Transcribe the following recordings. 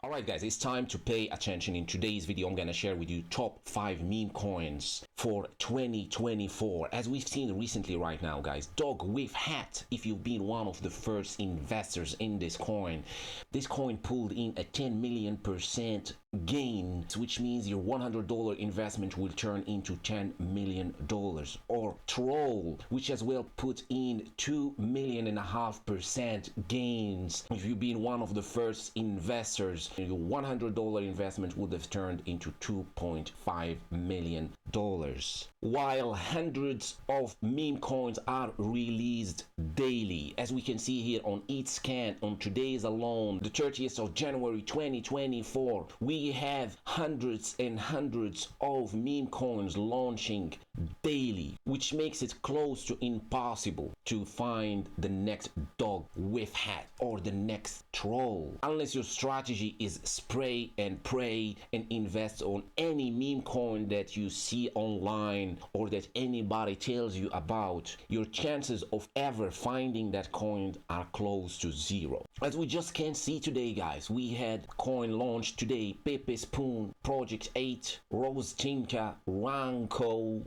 Alright guys, it's time to pay attention. In today's video, I'm gonna share with you top 5 meme coins for 2024. As we've seen recently right now, guys, dog with hat. If you've been one of the first investors in this coin pulled in a 10 million% gain, which means your $100 investment will turn into $10 million. Or Troll, which as well put in 2.5 million% gains. If you've been one of the first investors, your $100 investment would have turned into $2.5 million. While hundreds of meme coins are released daily, as we can see here on each scan, on today's alone, the 30th of January 2024, we have hundreds and hundreds of meme coins launching daily, which makes it close to impossible to find the next dog with hat or the next troll, unless your strategy is spray and pray and invest on any meme coin that you see online or that anybody tells you about. Your chances of ever finding that coin are close to zero. As we just can see today, guys, we had coin launched today: Pepe Spoon, Project 8, Rose Tinka, Rango,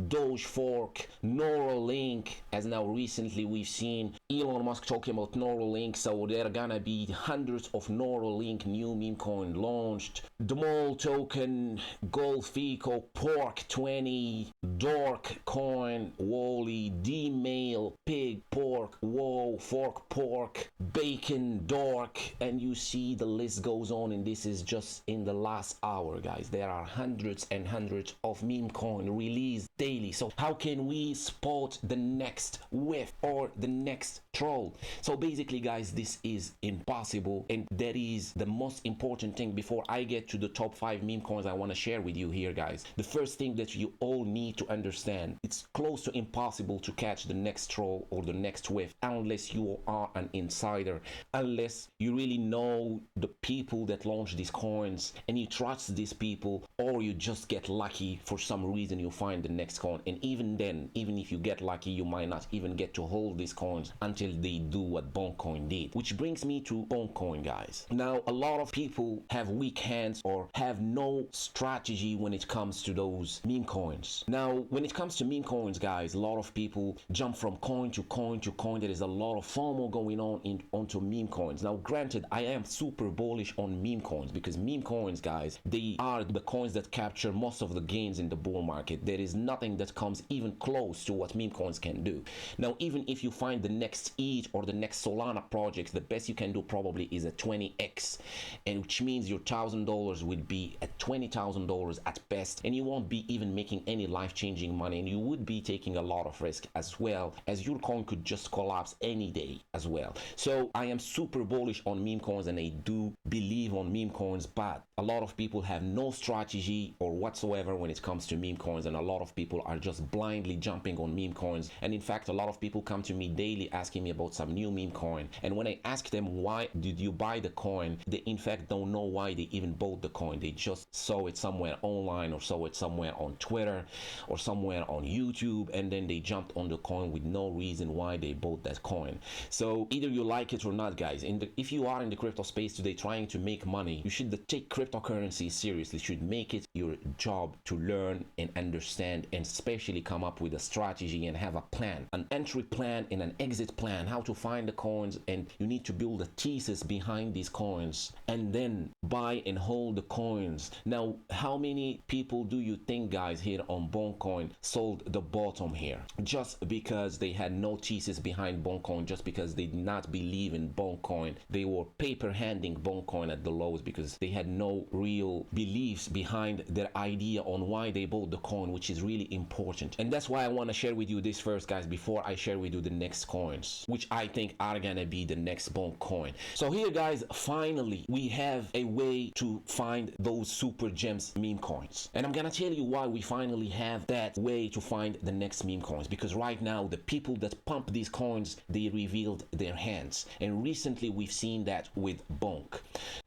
Doge Fork, Neuralink. As now recently we've seen Elon Musk talking about Neuralink, so there are gonna be hundreds of Neuralink new meme coin launched. Dmol token, Golfico, Pork 20, Dork coin, Wally, D-Mail, Pig, Pork, Whoa, Fork, Pork, Bacon, Dork, and you see the list goes on, and this is just in the last hour, guys. There are hundreds and hundreds of meme coin released daily. So how can we spot the next whiff or the next troll? So basically, guys, this is impossible, and that is the most important thing. Before I get to the top 5 meme coins I want to share with you here, guys, the first thing that you all need to understand, it's close to impossible to catch the next troll or the next whiff unless you are an insider, unless you really know the people that launch these coins and you trust these people, or you just get lucky for some reason you find the next coin. And even then, even if you get lucky, you might not even get to hold these coins until they do what BONK Coin did. Which brings me to BONK Coin, guys. Now, a lot of people have weak hands or have no strategy when it comes to those meme coins. Now, when it comes to meme coins, guys, a lot of people jump from coin to coin to coin. There is a lot of FOMO going on onto meme coins. Now, granted, I am super bullish on meme coins because meme coins, guys, they are the coins that capture most of the gains in the bull market. There is nothing that comes even close to what meme coins can do. Now, even if you find the next ETH or the next Solana project, the best you can do probably is a 20x, and which means your $1,000 would be at $20,000 at best, and you won't be even making any life-changing money, and you would be taking a lot of risk as well, as your coin could just collapse any day as well. So I am super bullish on meme coins, and I do believe on meme coins, but a lot of people have no strategy or whatsoever when it comes to meme coins, and a lot of people are just blindly jumping on meme coins. And in fact, a lot of people come to me daily asking me about some new meme coin, and when I ask them why did you buy the coin, they in fact don't know why they even bought the coin. They just saw it somewhere online or saw it somewhere on Twitter or somewhere on YouTube, and then they jumped on the coin with no reason why they bought that coin. So either you like it or not, guys. If you are in the crypto space today trying to make money, you should take cryptocurrency seriously. You should make it your job to learn and understand, and especially come up with a strategy and have a plan, an entry plan and an exit plan, how to find the coins, and you need to build a thesis behind these coins and then buy and hold the coins. Now, how many people do you think, guys, here on BONK Coin sold the bottom here just because they had no thesis behind BONK Coin, just because they did not believe in BONK Coin? They were paper handing BONK Coin at the lows because they had no real beliefs behind their idea on why they bought the coin, which is really important. And that's why I want to share with you this first, guys, before I share with you the next coins, which I think are gonna be the next BONK Coin. So here, guys, finally we have a way to find those super gems meme coins, and I'm gonna tell you why we finally have that way to find the next meme coins. Because right now the people that pump these coins, they revealed their hands, and recently we've seen that with BONK.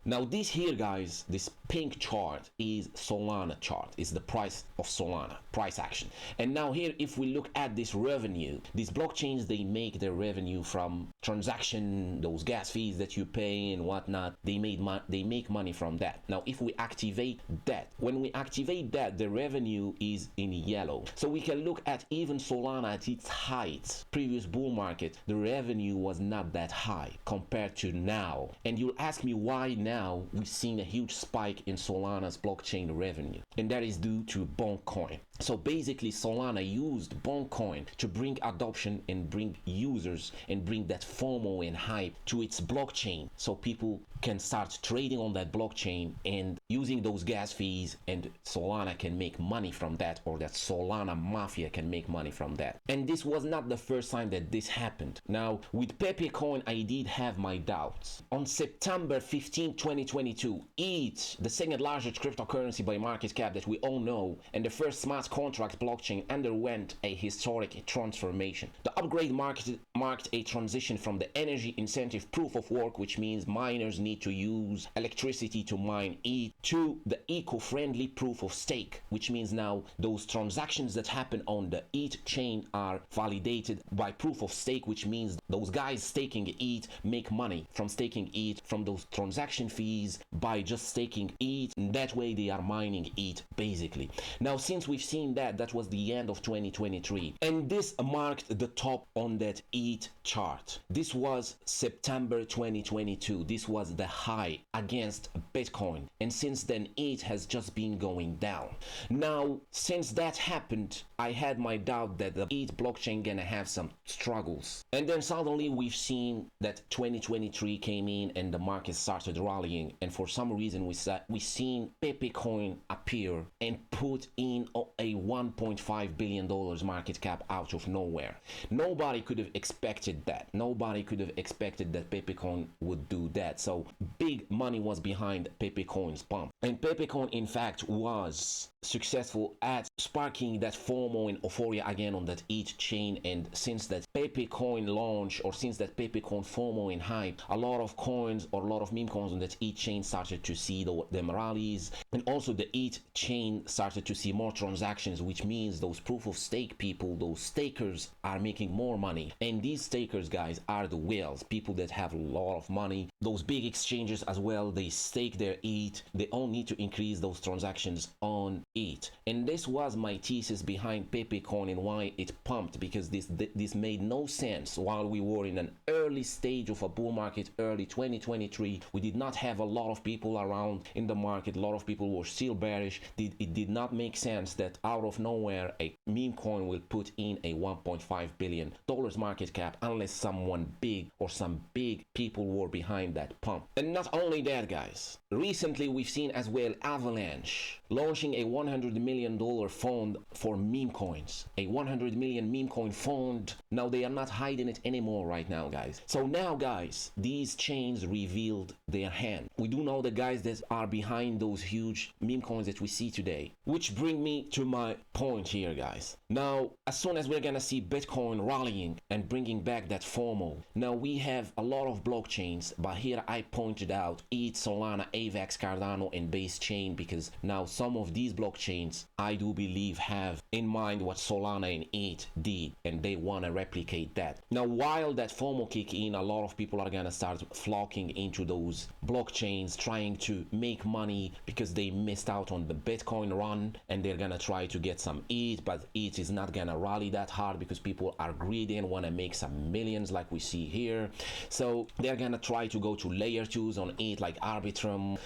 Now this here, guys, this pink chart is Solana chart. It's the price of Solana, price action. And now here, if we look at this revenue, these blockchains, they make their revenue from transaction, those gas fees that you pay and whatnot. They make money from that. Now if we activate that, when we activate that, the revenue is in yellow. So we can look at even Solana at its height, previous bull market, the revenue was not that high compared to now. And you'll ask me why now we're seeing a huge spike in Solana's blockchain revenue, and that is due to BONK Coin. So basically Solana used BONK Coin to bring adoption and bring users and bring that FOMO and hype to its blockchain, so people can start trading on that blockchain and using those gas fees, and Solana can make money from that, or that Solana mafia can make money from that. And this was not the first time that this happened. Now with Pepe Coin, I did have my doubts. On September 15, 2022, ETH, the second largest cryptocurrency by market cap that we all know, and the first smart contract blockchain, underwent a historic transformation. The upgrade marked a transition from the energy incentive proof of work, which means miners need to use electricity to mine ETH, to the eco-friendly proof of stake, which means now those transactions that happen on the ETH chain are validated by proof of stake, which means those guys staking ETH make money from staking ETH, from those transaction fees, by just staking ETH, and that way they are mining ETH basically. Now since we've seen that was the end of 2023, and this marked the top on that ETH chart. This was September 2022. This was the high against Bitcoin, and since then ETH has just been going down. Now since that happened, I had my doubt that the ETH blockchain gonna have some struggles, and then suddenly we've seen that 2023 came in and the market started rallying, and for some reason we seen Pepe Coin appear and put in a $1.5 billion market cap out of nowhere. Nobody could have expected that. Nobody could have expected that Pepe Coin would do that. So big money was behind Pepe Coin's pump, and Pepe Coin in fact was successful at sparking that FOMO and euphoria again on that ETH chain. And since that Pepe Coin launch, or since that Pepe Coin FOMO and hype, a lot of coins, or a lot of meme coins on that ETH chain started to see them rallies, and also the ETH chain started to see more transactions, which means those proof of stake people, those stakers, are making more money. And these stakers, guys, are the whales, people that have a lot of money. Those big exchanges as well, they stake their ETH, they all need to increase those transactions on ETH. And this was my thesis behind Pepe Coin and why it pumped, because this made no sense while we were in an early stage of a bull market, early 2023. We did not have a lot of people around in the market, a lot of people were still bearish. It did not make sense that out of nowhere a meme coin will put in a $1.5 billion market cap, unless someone big or some big people were behind that pump. And not only that, guys, recently we've seen as well Avalanche launching a $100 million fund for meme coins, a 100 million meme coin fund. Now they are not hiding it anymore right now, guys. So now, guys, these chains revealed their hand. We do know the guys that are behind those huge meme coins that we see today, which bring me to my point here, guys. Now as soon as we're gonna see Bitcoin rallying and bringing back that FOMO, now we have a lot of blockchains, but here I pointed out ETH, Solana, AVAX, Cardano, and Base Chain, because now some of these blockchains I do believe have in mind what Solana and ETH did, and they want to replicate that. Now while that FOMO kick in, a lot of people are gonna start flocking into those blockchains, trying to make money because they missed out on the Bitcoin run, and they're gonna try to get some ETH, but ETH is not gonna rally that hard because people are greedy and want to make some millions like we see here. So they're gonna try to go to layer 2s on ETH like Arbitrum,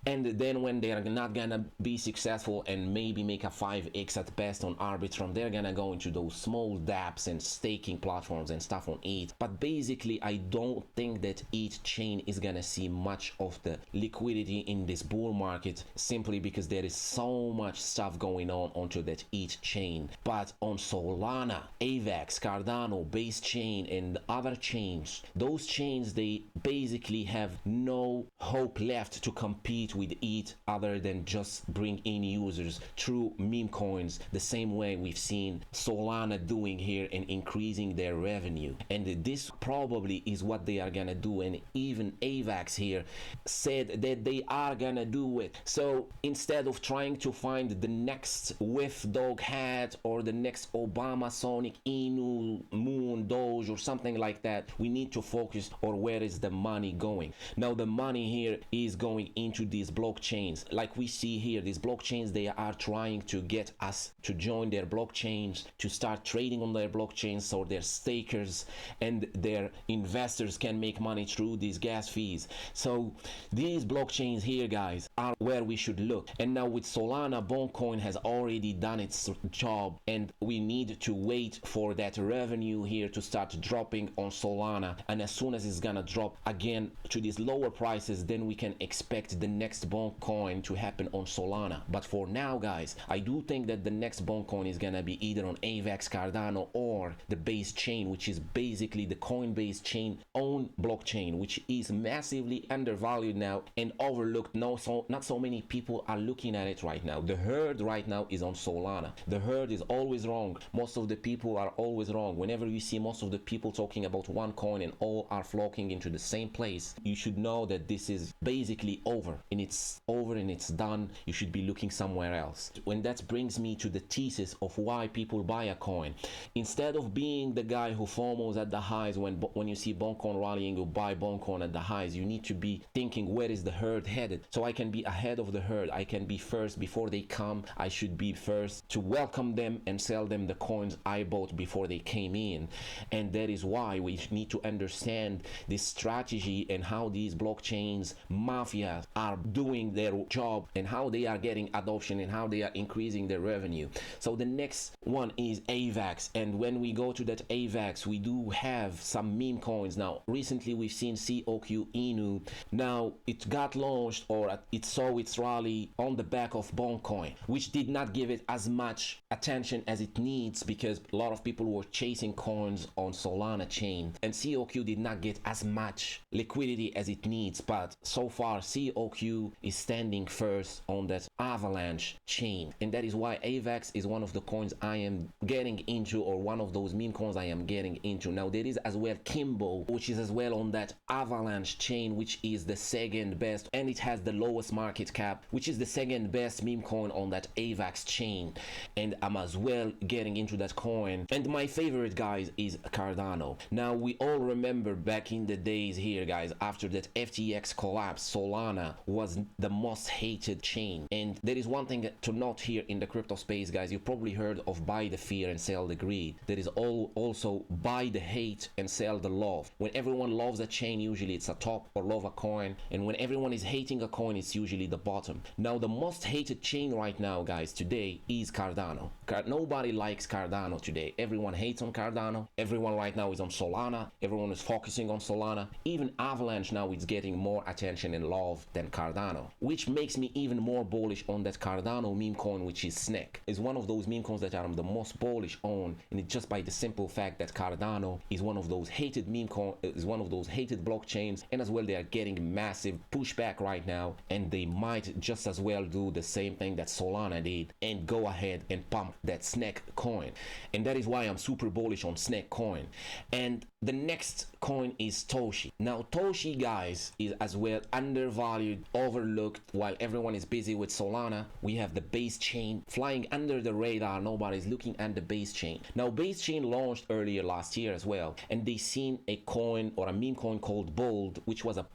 and then when they're not gonna be successful and maybe make a 5x at best on Arbitrum, they're gonna go into those small dApps and staking platforms and stuff on ETH. But basically I don't think that ETH chain is gonna see much of the liquidity in this bull market, simply because there is so much stuff going on onto that ETH chain. But on Solana, AVAX, Cardano, Base Chain, and other chains, those chains, they basically have no hope left to compete with it other than just bring in users through meme coins, the same way we've seen Solana doing here and increasing their revenue. And this probably is what they are gonna do, and even AVAX here said that they are gonna do it. So instead of trying to find the next Whiff Dog Hat or the next Obama Sonic Inu Moon Doge or something like that, we need to focus on where is the money going. Now the money here is going into these blockchains. Like we see here, these blockchains, they are trying to get us to join their blockchains, to start trading on their blockchains, so their stakers and their investors can make money through these gas fees. So these blockchains here, guys, are where we should look. And now with Solana, BONK Coin has already done its job, and we need to wait for that revenue here to start dropping on Solana. And as soon as it's gonna drop again to these lower prices, then we can expect the next BONK Coin to happen on Solana. But for now, guys, I do think that the next BONK Coin is gonna be either on AVAX, Cardano, or the base chain, which is basically the Coinbase chain own blockchain, which is massively undervalued now and overlooked. Not so many people are looking at it right now. The herd right now is on Solana. The herd is always wrong. Most of the people are always wrong. Whenever you see most of the people talking about one coin and all are flocking into the same place, you should know that this is basically over, and it's done. You should be looking somewhere else. When that brings me to the thesis of why people buy a coin. Instead of being the guy who FOMOs at the highs when you see BONK Coin rallying, you buy BONK Coin at the highs, you need to be thinking, where is the herd headed? So I can be ahead of the herd. I can be first before they come. I should be first to welcome them and sell them the coins I bought before they came in. And that is why we need to understand this strategy and how these blockchains mafia are doing their job and how they are getting adoption and how they are increasing their revenue. So the next one is AVAX, and when we go to that AVAX, we do have some meme coins. Now recently we've seen COQ Inu. Now it got launched, or it saw its rally on the back of BONK Coin, which did not give it as much attention as it needs because a lot of people were chasing coins on Solana chain, and COQ did not get as much liquidity as it needs. But so far COQ is standing first on that Avalanche chain, and that is why AVAX is one of the coins I am getting into, or one of those meme coins I am getting into. Now there is as well Kimbo, which is as well on that Avalanche chain, which is the second best, and it has the lowest market cap, which is the second best meme coin on that AVAX chain, and I'm as well getting into that coin. And my favorite, guys, is Cardano. Now we all remember back in the days here, guys, after that FTX collapse, Solana was the most hated chain. And there is one thing to note here in the crypto space, guys. You probably heard of buy the fear and sell the greed. There is also buy the hate and sell the love. When everyone loves a chain, usually it's a top or love a coin, and when everyone is hating a coin, it's usually the bottom. Now the most hated chain right now, guys, today is Cardano. Nobody likes Cardano today. Everyone hates on Cardano. Everyone right now is on Solana. Everyone is focusing on Solana. Even Avalanche now is getting more attention and love than Cardano, which makes me even more bullish on that Cardano meme coin, which is Snack. It's one of those meme coins that I'm the most bullish on, and it's just by the simple fact that Cardano is one of those hated meme coin, is one of those hated blockchains, and as well they are getting massive pushback right now, and they might just as well do the same thing that Solana did and go ahead and pump that Snack coin. And that is why I'm super bullish on Snack coin. And the next coin is Toshi. Now Toshi, guys, is as well undervalued, overlooked. While everyone is busy with Solana, we have the base chain flying under the radar. Nobody's looking at the base chain. Now base chain launched earlier last year as well, and they seen a coin or a meme coin called Bold, which was a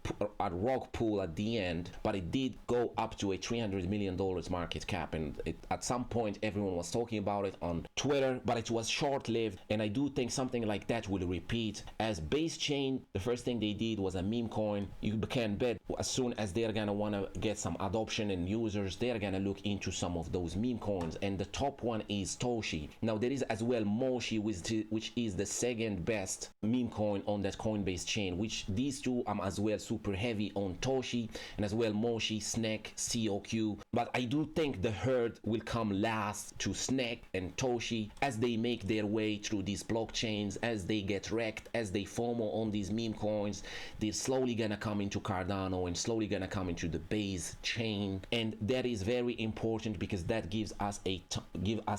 rug pull at the end, but it did go up to a $300 million market cap, and at some point everyone was talking about it on Twitter, but it was short-lived. And I do think something like that will repeat, as base chain, the first thing they did was a meme coin. You can bet as soon as they're gonna want to get some adoption and users, they're gonna look into some of those meme coins, and the top one is Toshi. Now there is as well Moshi, which is the second best meme coin on that Coinbase chain, which these two I'm as well super heavy on Toshi, and as well Moshi, Snack, COQ. But I do think the herd will come last to Snack and Toshi as they make their way through these blockchains, as they get wrecked, as they FOMO Cardano on these meme coins. They're slowly gonna come into Cardano and slowly gonna come into the base chain, and that is very important because that gives us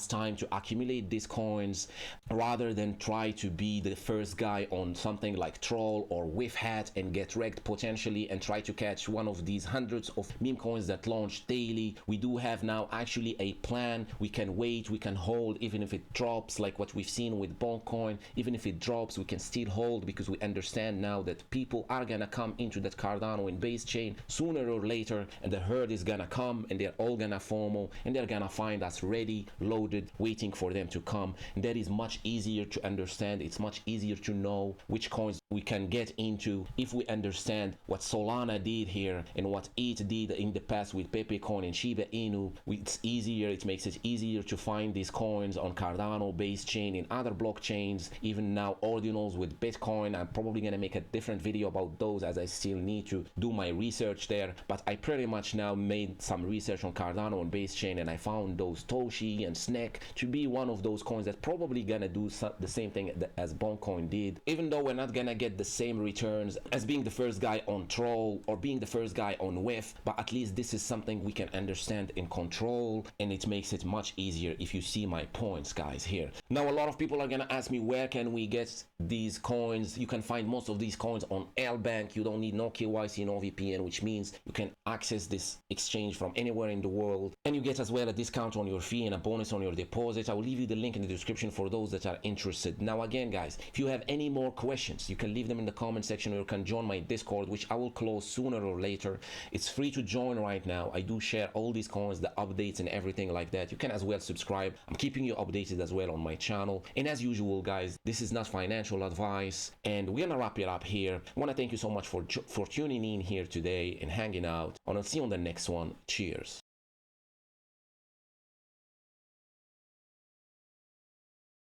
time to accumulate these coins rather than try to be the first guy on something like Troll or Whiff Hat and get wrecked potentially and try to catch one of these hundreds of meme coins that launch daily. We do have now actually a plan. We can wait, we can hold, even if it drops, like what we've seen with BONK Coin. Even if it drops, we can still hold because we understand now that people are gonna come into that Cardano and base chain sooner or later, and the herd is gonna come and they're all gonna FOMO and they're gonna find us ready, loaded, waiting for them to come. And that is much easier to understand. It's much easier to know which coins we can get into if we understand what Solana did here and what it did in the past with Pepe Coin and Shiba Inu. It's easier, it makes it easier to find these coins on Cardano base chain, in other blockchains, even now ordinals with Bitcoin. I'm probably gonna make a different video about those as I still need to do my research there, but I pretty much now made some research on Cardano and base chain, and I found those Toshi and Snake to be one of those coins that probably gonna do the same thing as BONK Coin did, even though we're not gonna get the same returns as being the first guy on Troll or being the first guy on Whiff, but at least this is something we can understand and control, and it makes it much easier if you see my points, guys, here. Now, a lot of people are gonna ask me, where can we get these coins? You can find most of these coins on L-Bank. You don't need no KYC, no VPN, which means you can access this exchange from anywhere in the world, and you get as well a discount on your fee and a bonus on your deposit. I will leave you the link in the description for those that are interested. Now, again, guys, if you have any more questions, you can leave them in the comment section, or you can join my Discord, which I will close sooner or later. It's free to join right now. I do share all these coins, the updates and everything like that. You can as well subscribe. I'm keeping you updated as well on my channel. And as usual, guys, this is not financial advice, and we're gonna wrap it up here. I want to thank you so much for tuning in here today and hanging out, and I'll see you on the next one. Cheers.